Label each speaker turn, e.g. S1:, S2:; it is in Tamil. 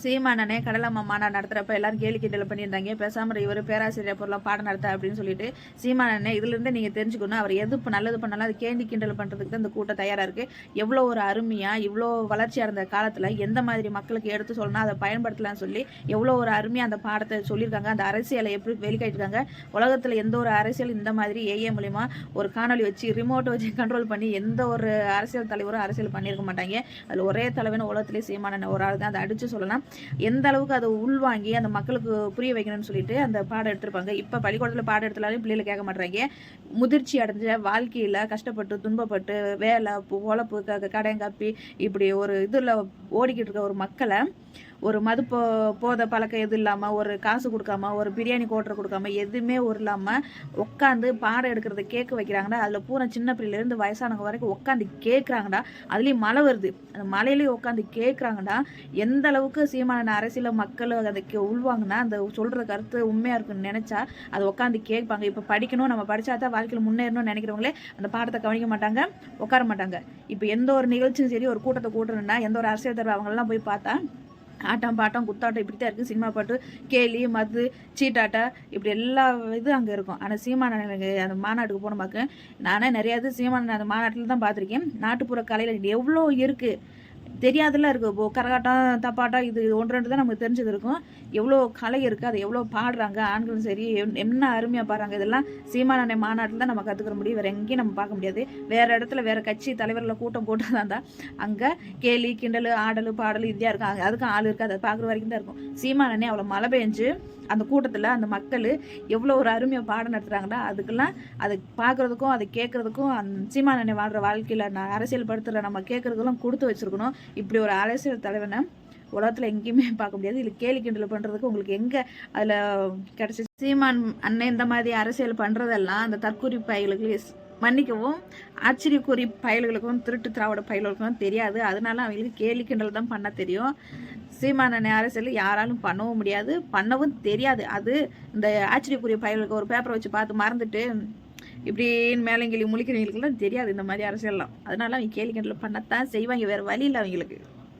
S1: சீமானனே கடலம்மா மாநாடு நடத்துறப்ப எல்லாரும் கேலி கிண்டல் பண்ணியிருந்தாங்க. பேசாமல் இவர் பேராசிரியர் பொருளாக பாடம் நடத்த அப்படின்னு சொல்லிட்டு சீமானனே இதுலேருந்து நீங்கள் தெரிஞ்சுக்கணும். அவர் எது நல்லது பண்ணாலும் அது கேலி கிண்டல் பண்ணுறதுக்கு தான் இந்த கூட்டம் தயாராக இருக்குது. எவ்வளோ ஒரு அருமையாக இவ்வளோ வளர்ச்சியாக இருந்த காலத்தில் எந்த மாதிரி மக்களுக்கு எடுத்து சொல்லணும் அதை பயன்படுத்தலாம்னு சொல்லி எவ்வளோ ஒரு அருமையாக அந்த பாடத்தை சொல்லியிருக்காங்க. அந்த அரசியலை எப்படி வெளிக்காட்டிருக்காங்க. உலகத்தில் எந்த ஒரு அரசியல் இந்த மாதிரி ஏஏ மூலிமா ஒரு காணொலி வச்சு ரிமோட்டை வச்சு கண்ட்ரோல் பண்ணி எந்த ஒரு அரசியல் தலைவரும் அரசியல் பண்ணியிருக்க மாட்டாங்க. அதில் ஒரே தலைவன் உலகத்திலே சீமானன் ஒரு ஆள் தான். அதை அடித்து சொல்லலாம். எந்த அளவுக்கு அதை உள்வாங்கி அந்த மக்களுக்கு புரிய வைக்கணும்னு சொல்லிட்டு அந்த பாடம் எடுத்திருப்பாங்க. இப்போ பள்ளிக்கூடத்தில் பாடம் எடுத்தாலும் பிள்ளைகளை கேட்க மாட்டாங்க. முதிர்ச்சி அடைஞ்ச வாழ்க்கையில் கஷ்டப்பட்டு துன்பப்பட்டு வேலை உழப்பு கடையங்காப்பி இப்படி ஒரு இதில் ஓடிக்கிட்டு இருக்க ஒரு மக்களை ஒரு மது போதை பழக்கம் எதுவும் இல்லாமல் ஒரு காசு கொடுக்காம ஒரு பிரியாணி கோட்டரை கொடுக்காம எதுவுமே ஒரு இல்லாமல் உட்காந்து பாடம் எடுக்கிறத கேட்க வைக்கிறாங்கடா. அதில் பூரா சின்ன பிள்ளைலேருந்து வயசானவங்க வரைக்கும் உட்காந்து கேட்குறாங்கடா. அதுலேயும் மழை வருது, அந்த மலையிலேயும் உட்காந்து கேட்குறாங்கடா. எந்த அளவுக்கு சீமான அரசியல் மக்கள் அதை உள்வாங்கன்னா அந்த சொல்கிற கருத்து உண்மையாக இருக்குன்னு நினச்சா அதை உட்காந்து கேட்பாங்க. இப்போ படிக்கணும், நம்ம படித்தா தான் வாழ்க்கையில் முன்னேறணும்னு நினைக்கிறவங்களே அந்த பாடத்தை கவனிக்க மாட்டாங்க, உட்கார மாட்டாங்க. இப்போ எந்த ஒரு நிகழ்ச்சியும் சரி ஒரு கூட்டத்தை கூட்டணும்னா எந்த ஒரு அரசியல் தலைவர் அவங்களெல்லாம் போய் பார்த்தா ஆட்டம் பாட்டம் குத்தாட்டம் இப்படி தான் இருக்குது. சினிமா பாட்டு கேலி மது சீட்டாட்டா இப்படி எல்லா இதுவும் அங்கே இருக்கும். ஆனால் சீமான அந்த மாநாட்டுக்கு போன பார்க்க நானே நிறையா இது சீமான அந்த மாநாட்டில் தான் பார்த்துருக்கேன். நாட்டுப்புற கலையில் எவ்வளோ இருக்குது தெரியாதெல்லாம் இருக்குது. இப்போ கரகாட்டம் தப்பாட்டம் இது ஒன்று ரெண்டு தான் நமக்கு தெரிஞ்சது இருக்கும். எவ்வளோ கலை இருக்குது, அதை எவ்வளோ பாடுறாங்க ஆண்களும் சரி, என்ன அருமையாக பாடுறாங்க. இதெல்லாம் சீமான மாநாட்டில் தான் நம்ம கற்றுக்கிற முடியும். வேறு எங்கேயும் நம்ம பார்க்க முடியாது. வேறு இடத்துல வேறு கட்சி தலைவர்களை கூட்டம் போட்டு தான் அங்கே கேலி கிண்டல் ஆடல் பாடல் இந்தியா இருக்கும். அதுக்கும் ஆள் இருக்குது, அதை பார்க்குற வரைக்கும் தான் இருக்கும். சீமானனே அவ்வளோ மழை பெஞ்சு அந்த கூட்டத்தில் அந்த மக்கள் எவ்வளோ ஒரு அருமையாக பாடம் நடத்துகிறாங்களா. அதுக்கெல்லாம் அதை பார்க்குறதுக்கும் அதை கேட்குறதுக்கும் அந்த சீமானனே வாழ்கிற வாழ்க்கையில் அரசியல் படுத்துகிற நம்ம கேட்குறதுக்கெல்லாம் கொடுத்து வச்சுருக்கணும். இப்படி ஒரு அரசியல் தலைவனை உலகத்தில் எங்கேயுமே பார்க்க முடியாது. இதில் கேலி கிண்டல் பண்ணுறதுக்கு உங்களுக்கு எங்கே அதில் கிடச்சி. சீமான் அண்ணன் இந்த மாதிரி அரசியல் பண்ணுறதெல்லாம் அந்த தற்கூரி பயல்களுக்கு மன்னிக்கவும் ஆச்சரியக்குறி பயல்களுக்கும் திருட்டு திராவிட பயல்களுக்கும் தெரியாது. அதனால அவங்களுக்கு கேலி கிண்டல் தான் பண்ண தெரியும். சீமான அரசியல் யாராலும் பண்ணவும் முடியாது, பண்ணவும் தெரியாது. அது இந்த ஆச்சரியக்குரிய பயல்களுக்கு ஒரு பேப்பரை வச்சு பார்த்து மறந்துட்டு இப்படின்னு மேலங்கிலி முழிக்கிறவங்களுக்குலாம் தெரியாது இந்த மாதிரி அரசியல்லாம். அதனால அவங்க கேலி கிண்டல் பண்ணத்தான் செய்வாங்க, வேறு வழி இல்லை அவங்களுக்கு.